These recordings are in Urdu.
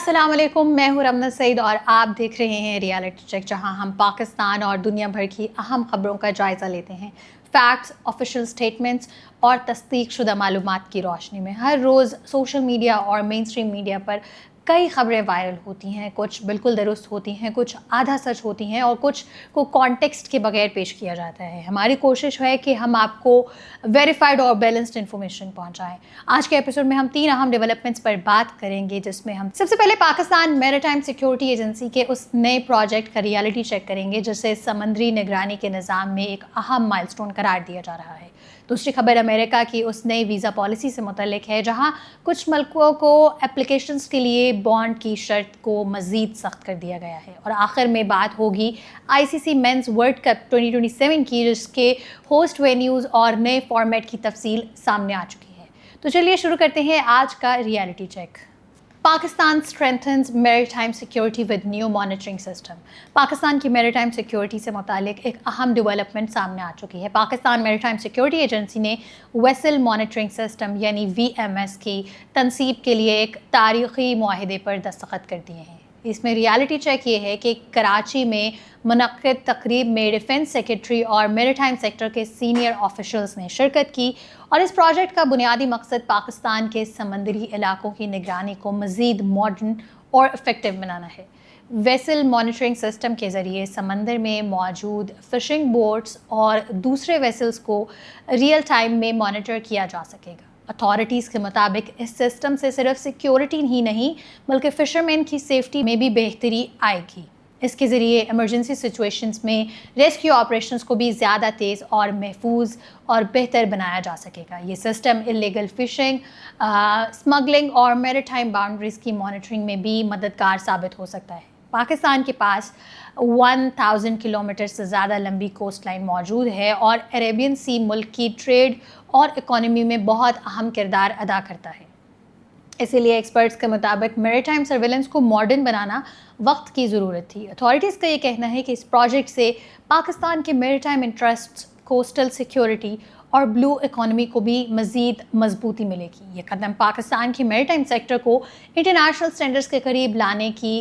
السلام علیکم، میں ہوں رمنا سعید اور آپ دیکھ رہے ہیں ریالٹی چیک، جہاں ہم پاکستان اور دنیا بھر کی اہم خبروں کا جائزہ لیتے ہیں۔ فیکٹس، آفیشیل سٹیٹمنٹس اور تصدیق شدہ معلومات کی روشنی میں ہر روز سوشل میڈیا اور مین اسٹریم میڈیا پر کئی خبریں وائرل ہوتی ہیں، کچھ بالکل درست ہوتی ہیں، کچھ آدھا سچ ہوتی ہیں اور کچھ کو کانٹیکسٹ کے بغیر پیش کیا جاتا ہے۔ ہماری کوشش ہے کہ ہم آپ کو ویریفائڈ اور بیلنسڈ انفارمیشن پہنچائیں۔ آج کے ایپیسوڈ میں ہم 3 اہم ڈیولپمنٹس پر بات کریں گے، جس میں ہم سب سے پہلے پاکستان میری ٹائم سیکیورٹی ایجنسی کے اس نئے پروجیکٹ کا ریالٹی چیک کریں گے جسے سمندری نگرانی کے نظام میں ایک اہم مائلسٹون قرار دیا جا رہا ہے۔ دوسری خبر امریکہ کی اس نئی ویزا پالیسی سے متعلق ہے، جہاں کچھ ملکوں کو اپلیکیشنز کے لیے بانڈ کی شرط کو مزید سخت کر دیا گیا ہے۔ اور آخر میں بات ہوگی ICC مینز ورلڈ کپ 2027 کی، جس کے ہوسٹ وینیوز اور نئے فارمیٹ کی تفصیل سامنے آ چکی ہے۔ تو چلیے شروع کرتے ہیں آج کا ریالٹی چیک۔ پاکستان اسٹرینتھنز میری time security with new monitoring system. Pakistan کی میری ٹائم سیکیورٹی سے متعلق ایک اہم ڈیولپمنٹ سامنے آ چکی ہے۔ پاکستان میری ٹائم سیکیورٹی ایجنسی نے ویسل مانیٹرنگ سسٹم یعنی VMS کی تنصیب کے لیے ایک تاریخی معاہدے پر دستخط کر دیے ہیں۔ اس میں ریالٹی چیک یہ ہے کہ کراچی میں منعقد تقریب میں ڈیفنس سیکرٹری اور میری ٹائم سیکٹر کے سینئر آفیشلز نے شرکت کی، اور اس پروجیکٹ کا بنیادی مقصد پاکستان کے سمندری علاقوں کی نگرانی کو مزید ماڈرن اور افیکٹو بنانا ہے۔ ویسل مانیٹرنگ سسٹم کے ذریعے سمندر میں موجود فشنگ بوٹس اور دوسرے ویسلز کو ریئل ٹائم میں مانیٹر کیا جا سکے گا۔ اتھارٹیز کے مطابق اس سسٹم سے صرف سیکیورٹی ہی نہیں بلکہ فشرمین کی سیفٹی میں بھی بہتری آئے گی۔ اس کے ذریعے ایمرجنسی سچویشنز میں ریسکیو آپریشنز کو بھی زیادہ تیز اور محفوظ اور بہتر بنایا جا سکے گا۔ یہ سسٹم اللیگل فشنگ، اسمگلنگ اور میری ٹائم باؤنڈریز کی مانیٹرنگ میں بھی مددگار ثابت ہو سکتا ہے۔ پاکستان کے پاس 1000 کلومیٹر سے زیادہ لمبی کوسٹ لائن موجود ہے اور عربین سی ملک کی ٹریڈ اور اکانومی میں بہت اہم کردار ادا کرتا ہے۔ اسی لیے ایکسپرٹس کے مطابق میری ٹائم سرویلنس کو ماڈرن بنانا وقت کی ضرورت تھی۔ اتھارٹیز کا یہ کہنا ہے کہ اس پروجیکٹ سے پاکستان کے میری ٹائم انٹرسٹ، کوسٹل سیکیورٹی اور بلو اکانومی کو بھی مزید مضبوطی ملے گی۔ یہ قدم پاکستان کی میری ٹائم سیکٹر کو انٹرنیشنل اسٹینڈرڈز کے قریب لانے کی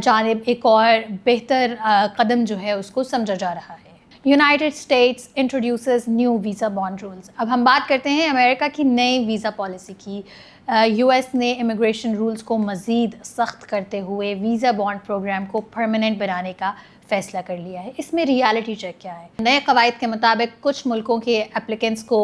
جانب ایک اور بہتر قدم جو ہے اس کو سمجھا جا رہا ہے۔ United States introduces new visa bond rules. اب ہم بات کرتے ہیں امریکہ کی نئی ویزا پالیسی کی۔ US نے امیگریشن رولز کو مزید سخت کرتے ہوئے ویزا بانڈ پروگرام کو پرماننٹ بنانے کا فیصلہ کر لیا ہے۔ اس میں ریالٹی چیک کیا ہے؟ نئے قواعد کے مطابق کچھ ملکوں کے اپلیکنٹس کو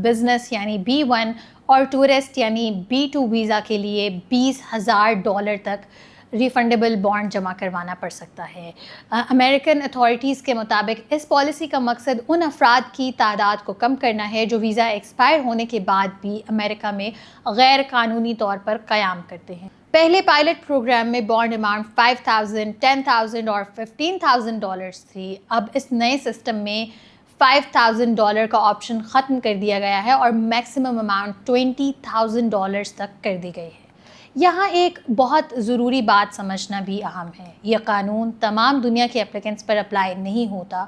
بزنس یعنی B1 اور ٹورسٹ یعنی B2 ویزا کے لیے $20,000 تک ریفنڈیبل بانڈ جمع کروانا پڑ سکتا ہے۔ امریکن اتھارٹیز کے مطابق اس پالیسی کا مقصد ان افراد کی تعداد کو کم کرنا ہے جو ویزا ایکسپائر ہونے کے بعد بھی امریکہ میں غیر قانونی طور پر قیام کرتے ہیں۔ پہلے پائلٹ پروگرام میں بانڈ اماؤنٹ $5,000، $10,000 اور $15,000 تھی۔ اب اس نئے سسٹم میں $5,000 کا آپشن ختم کر دیا گیا ہے اور میکسیمم اماؤنٹ $20,000 تک کر دی گئی ہے۔ یہاں ایک بہت ضروری بات سمجھنا بھی اہم ہے، یہ قانون تمام دنیا کے اپلیکنٹس پر اپلائی نہیں ہوتا۔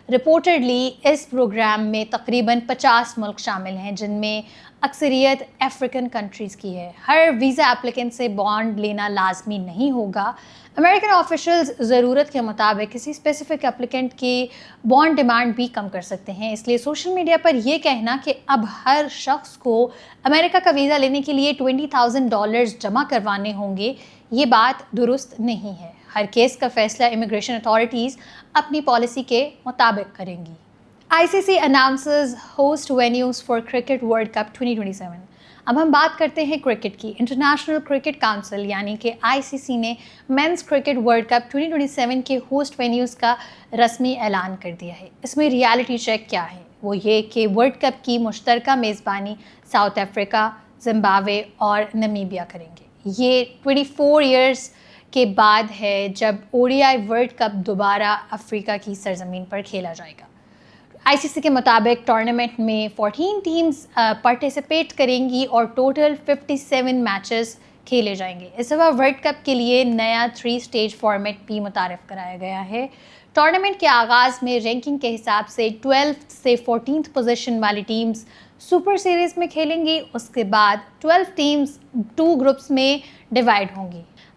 رپورٹڈلی اس پروگرام میں تقریباً 50 ملک شامل ہیں، جن میں اکثریت افریقن کنٹریز کی ہے۔ ہر ویزا اپلیکنٹ سے بانڈ لینا لازمی نہیں ہوگا۔ امریکن آفیشلز ضرورت کے مطابق کسی اسپیسیفک اپلیکنٹ کی بانڈ ڈیمانڈ بھی کم کر سکتے ہیں۔ اس لیے سوشل میڈیا پر یہ کہنا کہ اب ہر شخص کو امریکہ کا ویزا لینے کے لیے $20,000 جمع کروانے ہوں گے، یہ بات درست نہیں ہے۔ ہر کیس کا فیصلہ امیگریشن اتھارٹیز اپنی پالیسی کے مطابق کریں گی۔ ICC announces host venues for Cricket World Cup 2027۔ اب ہم بات کرتے ہیں کرکٹ کی۔ انٹرنیشنل کرکٹ کونسل یعنی کہ ICC نے مینز کرکٹ ورلڈ کپ 2027 کے ہوسٹ وینیوز کا رسمی اعلان کر دیا ہے۔ اس میں ریالٹی چیک کیا ہے؟ وہ یہ کہ ورلڈ کپ کی مشترکہ میزبانی ساؤتھ افریقہ، زمبابوے اور نمیبیا کریں گے۔ یہ 24 ایئرز کے بعد ہے جب ODI ورلڈ کپ دوبارہ افریقہ کی سرزمین پر کھیلا جائے گا۔ ICC کے مطابق ٹورنامنٹ میں 14 ٹیمز پارٹیسپیٹ کریں گی اور ٹوٹل 57 میچز کھیلے جائیں گے۔ اس دفعہ ورلڈ کپ کے لیے نیا 3 اسٹیج فارمیٹ بھی متعارف کرایا گیا ہے۔ ٹورنامنٹ کے آغاز میں رینکنگ کے حساب سے 12 سے 14 پوزیشن والی ٹیمز سپر سیریز میں کھیلیں گی۔ اس کے بعد 12 ٹیمز 2 گروپس میں ڈیوائیڈ ہوں گی۔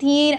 3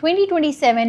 2027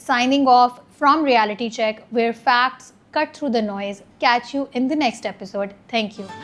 signing off from Reality Check, where facts cut through the noise. Catch you in the next episode. Thank you.